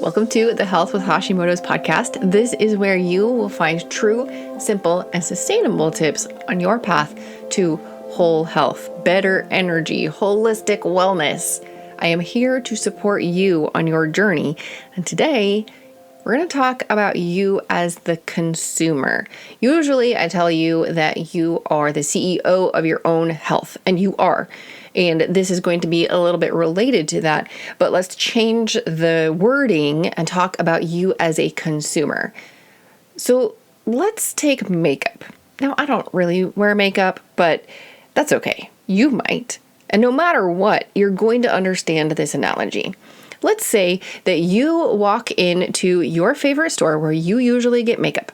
Welcome to the Health with Hashimoto's podcast. This is where you will find true, simple, and sustainable tips on your path to whole health, better energy, holistic wellness. I am here to support you on your journey. And today, we're going to talk about you as the consumer. Usually, I tell you that you are the CEO of your own health, and you are. And this is going to be a little bit related to that, but let's change the wording and talk about you as a consumer. So let's take makeup. Now, I don't really wear makeup, but that's okay. You might. And no matter what, you're going to understand this analogy. Let's say that you walk into your favorite store where you usually get makeup.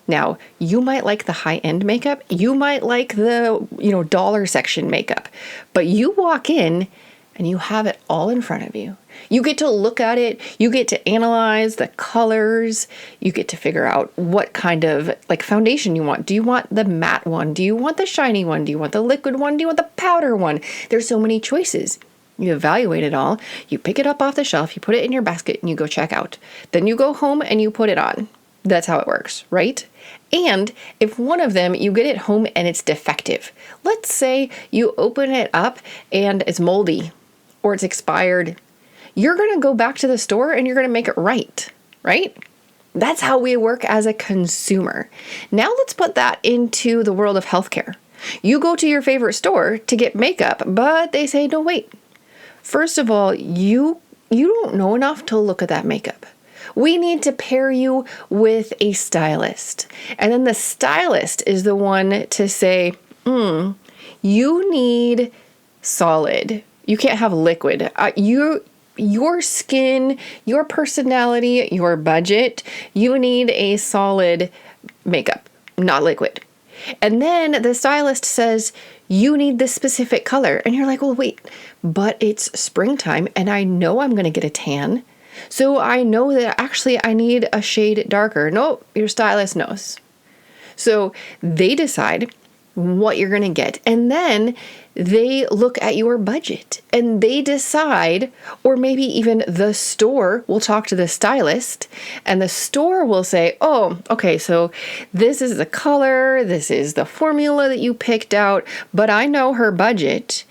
Now, you might like the high-end makeup. You might like the, dollar section makeup. But you walk in and you have it all in front of you. You get to look at it. You get to analyze the colors. You get to figure out what kind of foundation you want. Do you want the matte one? Do you want the shiny one? Do you want the liquid one? Do you want the powder one? There's so many choices. You evaluate it all. You pick it up off the shelf. You put it in your basket and you go check out. Then you go home and you put it on. That's how it works, right? And if one of them, you get it home and it's defective. Let's say you open it up and it's moldy or it's expired. You're going to go back to the store and you're going to make it right? That's how we work as a consumer. Now let's put that into the world of healthcare. You go to your favorite store to get makeup, but they say, no, wait. First of all, you don't know enough to look at that makeup. We need to pair you with a stylist. And then the stylist is the one to say, you need solid. You can't have liquid. Your skin, your personality, your budget, you need a solid makeup, not liquid. And then the stylist says, you need this specific color. And you're like, well, wait, but it's springtime and I know I'm going to get a tan. So I know that actually I need a shade darker. No, your stylist knows. So they decide what you're going to get. And then they look at your budget and they decide, or maybe even the store will talk to the stylist and the store will say, oh, okay, so this is the color, this is the formula that you picked out, but I know her budget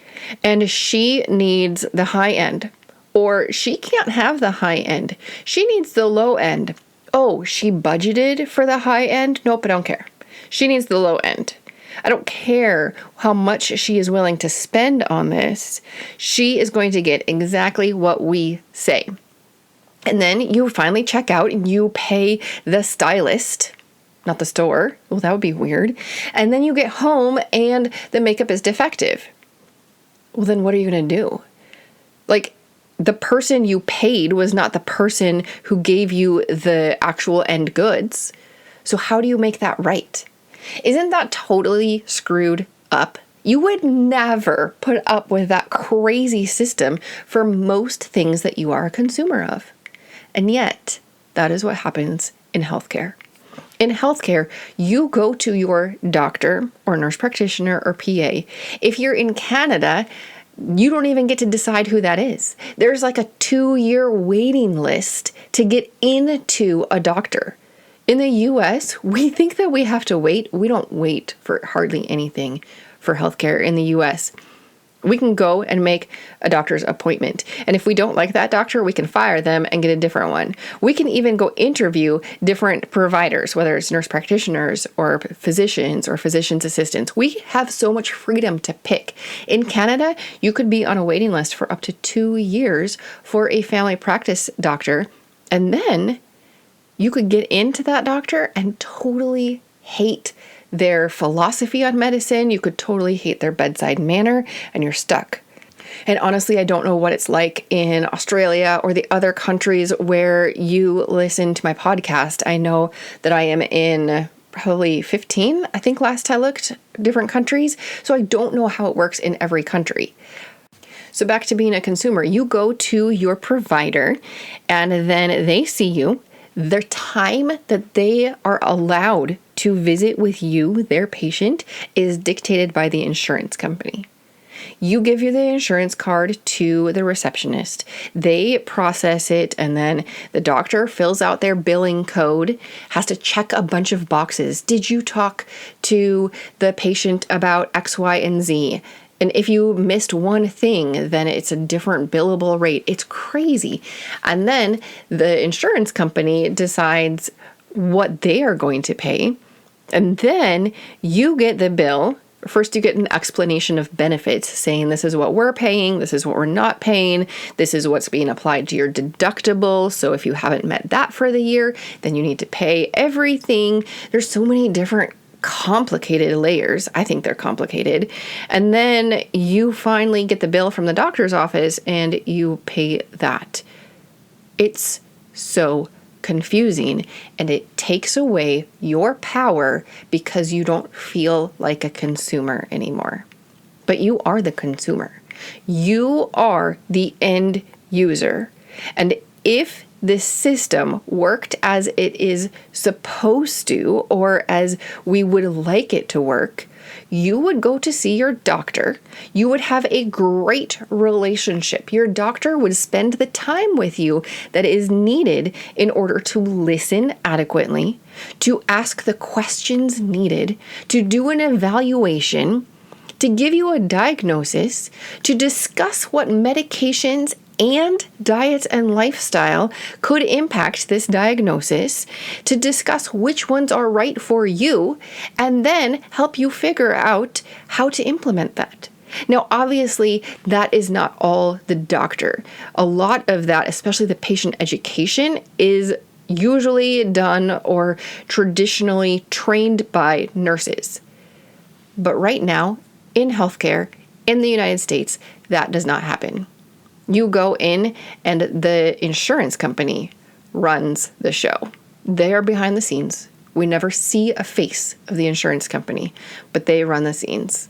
and she needs the high end. Or she can't have the high end. She needs the low end. Oh, she budgeted for the high end? Nope, I don't care. She needs the low end. I don't care how much she is willing to spend on this. She is going to get exactly what we say. And then you finally check out and you pay the stylist, not the store. Well, that would be weird. And then you get home and the makeup is defective. Well, then what are you going to do? The person you paid was not the person who gave you the actual end goods. So how do you make that right? Isn't that totally screwed up? You would never put up with that crazy system for most things that you are a consumer of. And yet, that is what happens in healthcare. In healthcare, you go to your doctor or nurse practitioner or PA. If you're in Canada, you don't even get to decide who that is. There's a 2-year waiting list to get into a doctor. In the US, we think that we have to wait. We don't wait for hardly anything for healthcare in the US. We can go and make a doctor's appointment. And if we don't like that doctor, we can fire them and get a different one. We can even go interview different providers, whether it's nurse practitioners or physicians or physician's assistants. We have so much freedom to pick. In Canada, you could be on a waiting list for up to 2 years for a family practice doctor. And then you could get into that doctor and totally hate their philosophy on medicine. You could totally hate their bedside manner and you're stuck. And honestly, I don't know what it's like in Australia or the other countries where you listen to my podcast. I know that I am in probably 15, I think last I looked, different countries. So I don't know how it works in every country. So back to being a consumer, you go to your provider and then they see you. The time that they are allowed to visit with you, their patient, is dictated by the insurance company. You give you the insurance card to the receptionist. They process it, and then the doctor fills out their billing code, has to check a bunch of boxes. Did you talk to the patient about X, Y, and Z? And if you missed one thing, then it's a different billable rate. It's crazy. And then the insurance company decides what they are going to pay. And then you get the bill. First, you get an explanation of benefits saying this is what we're paying, this is what we're not paying, this is what's being applied to your deductible. So if you haven't met that for the year, then you need to pay everything. There's so many different complicated layers. I think they're complicated. And then you finally get the bill from the doctor's office and you pay that. It's so confusing, and it takes away your power because you don't feel like a consumer anymore. But you are the consumer. You are the end user. And if this system worked as it is supposed to, or as we would like it to work, you would go to see your doctor. You would have a great relationship. Your doctor would spend the time with you that is needed in order to listen adequately, to ask the questions needed, to do an evaluation, to give you a diagnosis, to discuss what medications and diet and lifestyle could impact this diagnosis, to discuss which ones are right for you, and then help you figure out how to implement that. Now, obviously, that is not all the doctor. A lot of that, especially the patient education, is usually done or traditionally trained by nurses. But right now, in healthcare, in the United States, that does not happen. You go in and the insurance company runs the show. They are behind the scenes. We never see a face of the insurance company, but they run the scenes.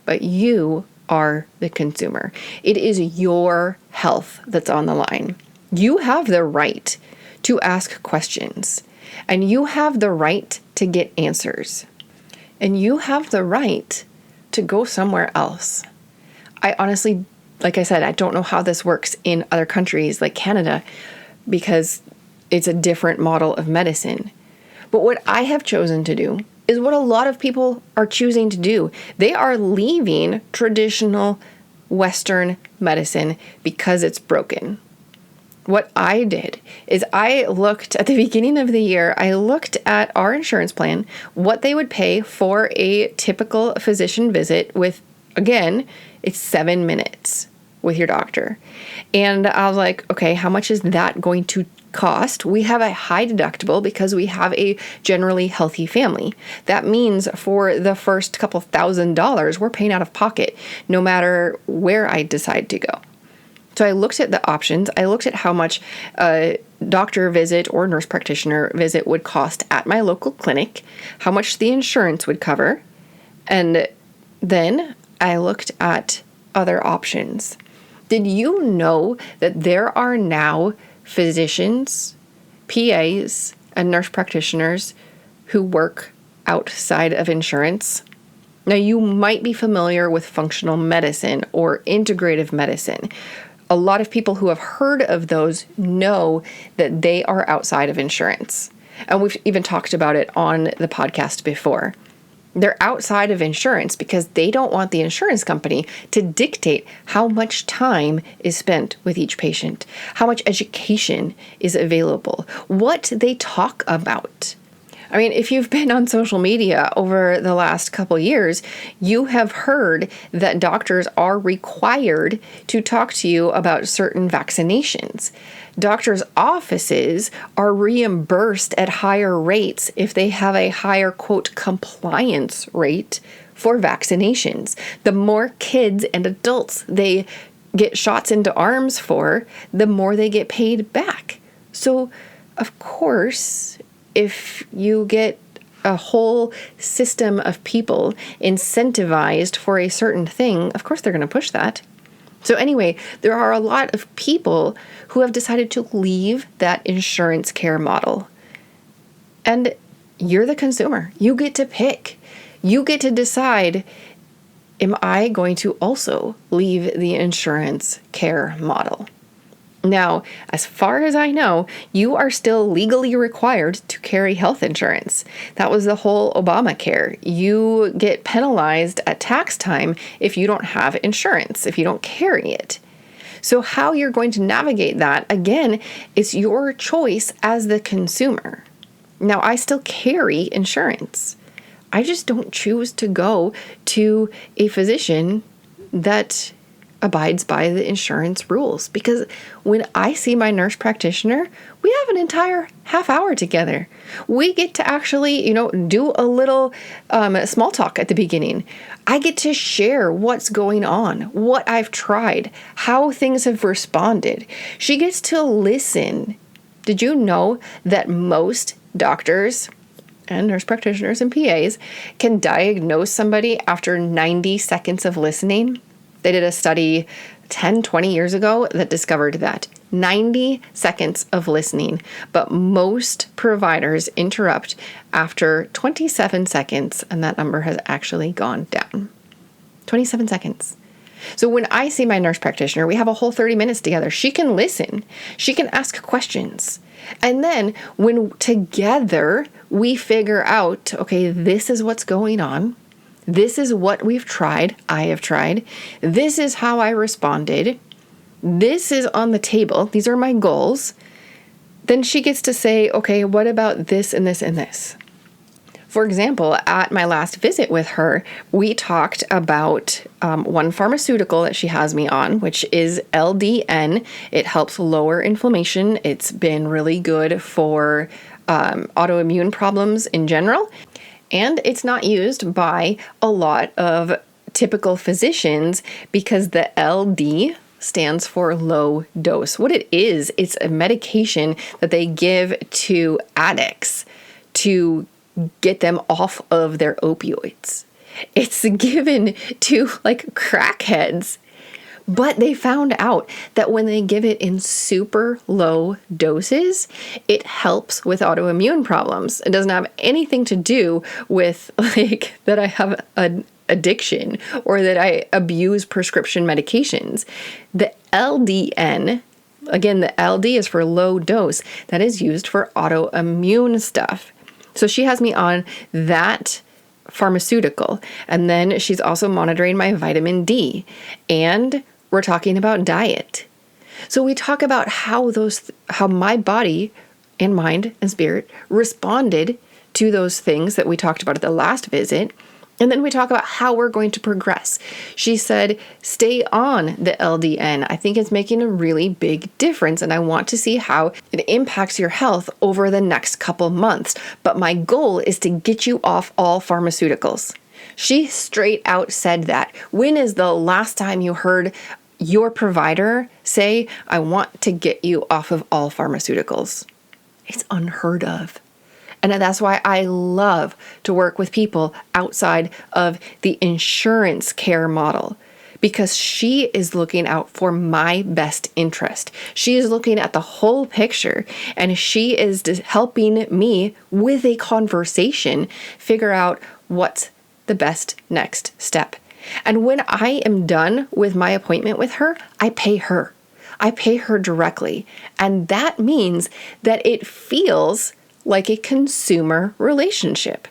But you are the consumer. It is your health that's on the line. You have the right to ask questions, and you have the right to get answers, and you have the right to go somewhere else. I honestly, like I said, I don't know how this works in other countries like Canada because it's a different model of medicine. But what I have chosen to do is what a lot of people are choosing to do. They are leaving traditional Western medicine because it's broken. What I did is I looked at the beginning of the year, I looked at our insurance plan, what they would pay for a typical physician visit with, again, it's 7 minutes with your doctor. And I was like, okay, how much is that going to cost? We have a high deductible because we have a generally healthy family. That means for the first couple $1,000s, we're paying out of pocket no matter where I decide to go. So I looked at the options. I looked at how much a doctor visit or nurse practitioner visit would cost at my local clinic, how much the insurance would cover, and then I looked at other options. Did you know that there are now physicians, PAs, and nurse practitioners who work outside of insurance? Now, you might be familiar with functional medicine or integrative medicine. A lot of people who have heard of those know that they are outside of insurance. And we've even talked about it on the podcast before. They're outside of insurance because they don't want the insurance company to dictate how much time is spent with each patient, how much education is available, what they talk about. I mean, if you've been on social media over the last couple years, you have heard that doctors are required to talk to you about certain vaccinations. Doctors' offices are reimbursed at higher rates if they have a higher, quote, compliance rate for vaccinations. The more kids and adults they get shots into arms for, the more they get paid back. So, of course, if you get a whole system of people incentivized for a certain thing, of course they're going to push that. So anyway, there are a lot of people who have decided to leave that insurance care model. And you're the consumer. You get to pick. You get to decide am I going to also leave the insurance care model? Now, as far as I know, you are still legally required to carry health insurance. That was the whole Obamacare. You get penalized at tax time if you don't have insurance, if you don't carry it. So how you're going to navigate that, again, is your choice as the consumer. Now, I still carry insurance. I just don't choose to go to a physician that abides by the insurance rules, because when I see my nurse practitioner, we have an entire half hour together. We get to actually, do a little small talk at the beginning. I get to share what's going on, what I've tried, how things have responded. She gets to listen. Did you know that most doctors and nurse practitioners and PAs can diagnose somebody after 90 seconds of listening? They did a study 10, 20 years ago that discovered that 90 seconds of listening, but most providers interrupt after 27 seconds, and that number has actually gone down. 27 seconds. So when I see my nurse practitioner, we have a whole 30 minutes together. She can listen. She can ask questions. And then when together we figure out, okay, this is what's going on. This is what we've tried. I have tried. This is how I responded. This is on the table. These are my goals. Then she gets to say, okay, what about this and this and this? For example, at my last visit with her, we talked about one pharmaceutical that she has me on, which is LDN. It helps lower inflammation. It's been really good for autoimmune problems in general. And it's not used by a lot of typical physicians because the LD stands for low dose. What it is, it's a medication that they give to addicts to get them off of their opioids. It's given to crackheads. But they found out that when they give it in super low doses, it helps with autoimmune problems. It doesn't have anything to do with that I have an addiction or that I abuse prescription medications. The LDN, again, the LD is for low dose, that is used for autoimmune stuff. So she has me on that pharmaceutical. And then she's also monitoring my vitamin D. And we're talking about diet. So we talk about how my body and mind and spirit responded to those things that we talked about at the last visit. And then we talk about how we're going to progress. She said, stay on the LDN. I think it's making a really big difference, and I want to see how it impacts your health over the next couple months. But my goal is to get you off all pharmaceuticals. She straight out said that. When is the last time you heard your provider say, I want to get you off of all pharmaceuticals? It's unheard of. And that's why I love to work with people outside of the insurance care model, because she is looking out for my best interest. She is looking at the whole picture, and she is helping me with a conversation figure out what's the best next step. And when I am done with my appointment with her, I pay her. I pay her directly. And that means that it feels like a consumer relationship.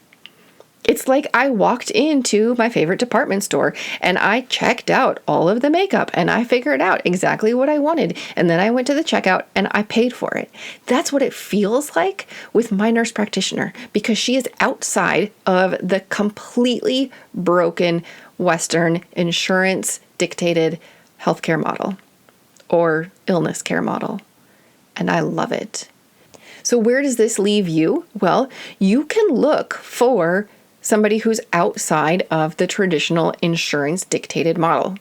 It's like I walked into my favorite department store and I checked out all of the makeup and I figured out exactly what I wanted. And then I went to the checkout and I paid for it. That's what it feels like with my nurse practitioner, because she is outside of the completely broken Western insurance dictated healthcare model or illness care model. And I love it. So where does this leave you? Well, you can look for somebody who's outside of the traditional insurance dictated model.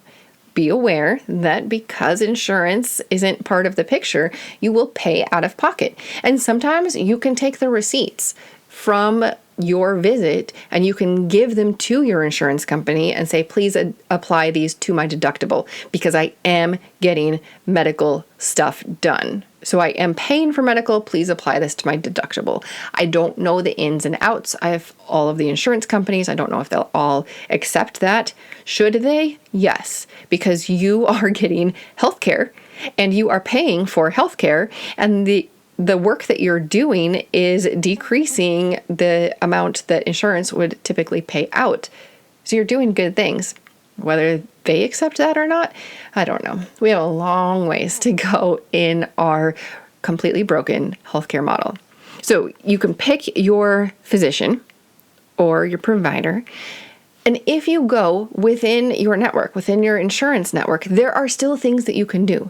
Be aware that because insurance isn't part of the picture, you will pay out of pocket. And sometimes you can take the receipts from your visit and you can give them to your insurance company and say, please apply these to my deductible because I am getting medical stuff done. So I am paying for medical. Please apply this to my deductible. I don't know the ins and outs. I have all of the insurance companies. I don't know if they'll all accept that. Should they? Yes, because you are getting healthcare and you are paying for healthcare, and the work that you're doing is decreasing the amount that insurance would typically pay out. So you're doing good things. Whether they accept that or not, I don't know. We have a long ways to go in our completely broken healthcare model. So you can pick your physician or your provider. And if you go within your network, within your insurance network, there are still things that you can do.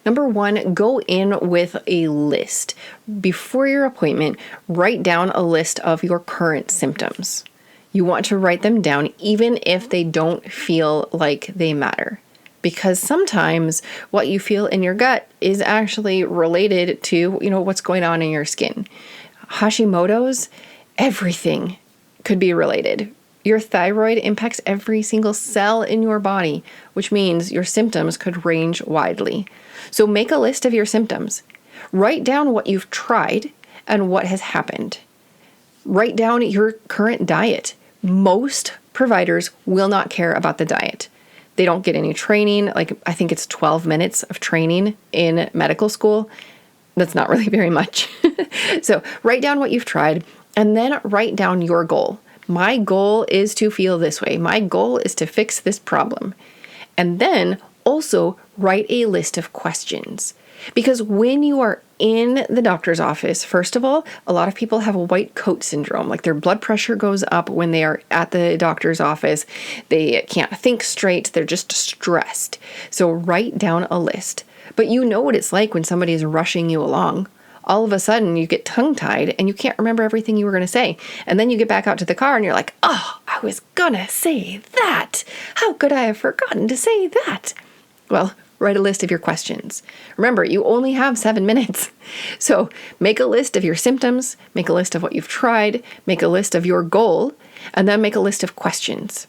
Number one, go in with a list. Before your appointment, write down a list of your current symptoms. You want to write them down even if they don't feel like they matter. Because sometimes what you feel in your gut is actually related to, what's going on in your skin. Hashimoto's, everything could be related. Your thyroid impacts every single cell in your body, which means your symptoms could range widely. So make a list of your symptoms. Write down what you've tried and what has happened. Write down your current diet. Most providers will not care about the diet. They don't get any training. I think it's 12 minutes of training in medical school. That's not really very much. So write down what you've tried and then write down your goal. My goal is to feel this way. My goal is to fix this problem. And then also write a list of questions. Because when you are in the doctor's office, first of all, a lot of people have a white coat syndrome. Like their blood pressure goes up when they are at the doctor's office. They can't think straight. They're just stressed. So write down a list. But you know what it's like when somebody is rushing you along. All of a sudden you get tongue-tied and you can't remember everything you were going to say. And then you get back out to the car and you're like, oh, I was going to say that. How could I have forgotten to say that? Well, write a list of your questions. Remember, you only have 7 minutes. So make a list of your symptoms, make a list of what you've tried, make a list of your goal, and then make a list of questions.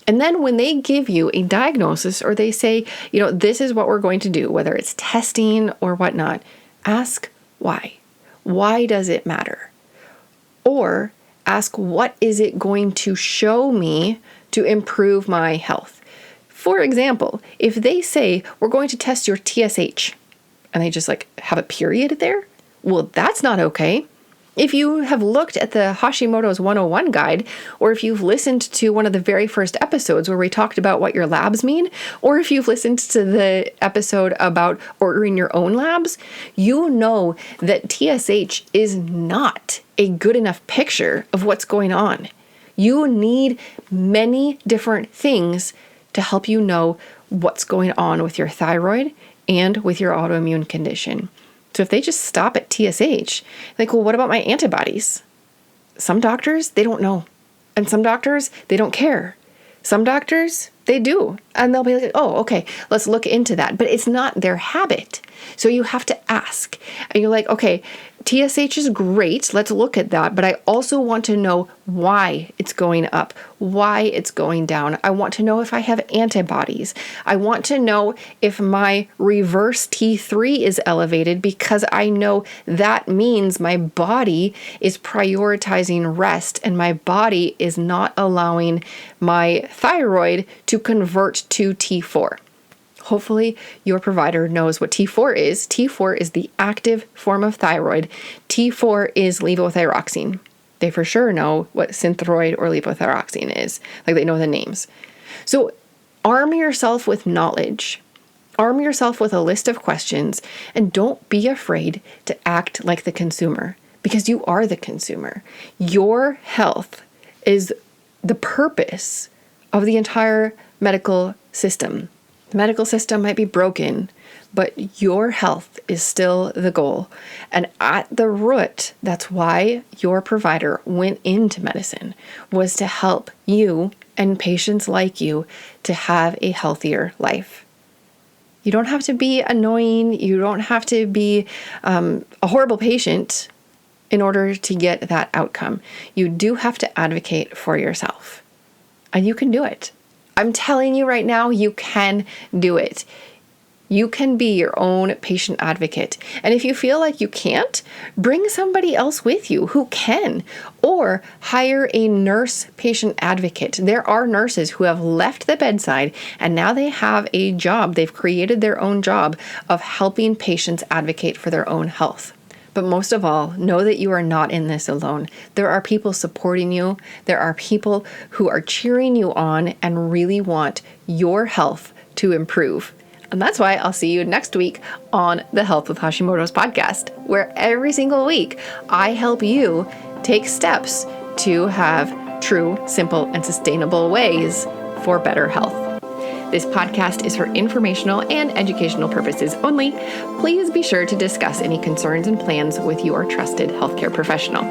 And then when they give you a diagnosis or they say, this is what we're going to do, whether it's testing or whatnot, ask why. Why does it matter? Or ask, what is it going to show me to improve my health? For example, if they say, we're going to test your TSH, and they just have a period there, well, that's not okay. If you have looked at the Hashimoto's 101 guide, or if you've listened to one of the very first episodes where we talked about what your labs mean, or if you've listened to the episode about ordering your own labs, you know that TSH is not a good enough picture of what's going on. You need many different things to help you know what's going on with your thyroid and with your autoimmune condition. So if they just stop at TSH, well, what about my antibodies? Some doctors, they don't know. And some doctors, they don't care. Some doctors, they do. And they'll be like, oh, okay, let's look into that. But it's not their habit. So you have to ask. And you're like, okay, TSH is great. Let's look at that. But I also want to know why it's going up, why it's going down. I want to know if I have antibodies. I want to know if my reverse T3 is elevated, because I know that means my body is prioritizing rest and my body is not allowing my thyroid to convert to T4. Hopefully your provider knows what T4 is. T4 is the active form of thyroid. T4 is levothyroxine. They for sure know what synthroid or levothyroxine is. They know the names. So arm yourself with knowledge. Arm yourself with a list of questions, and don't be afraid to act like the consumer, because you are the consumer. Your health is the purpose of the entire medical system. The medical system might be broken, but your health is still the goal. And at the root, that's why your provider went into medicine, was to help you and patients like you to have a healthier life. You don't have to be annoying. You don't have to be a horrible patient in order to get that outcome. You do have to advocate for yourself. And you can do it. I'm telling you right now, you can do it. You can be your own patient advocate. And if you feel like you can't, bring somebody else with you who can, or hire a nurse patient advocate. There are nurses who have left the bedside and now they have a job. They've created their own job of helping patients advocate for their own health. But most of all, know that you are not in this alone. There are people supporting you. There are people who are cheering you on and really want your health to improve. And that's why I'll see you next week on the Health with Hashimoto's podcast, where every single week I help you take steps to have true, simple, and sustainable ways for better health. This podcast is for informational and educational purposes only. Please be sure to discuss any concerns and plans with your trusted healthcare professional.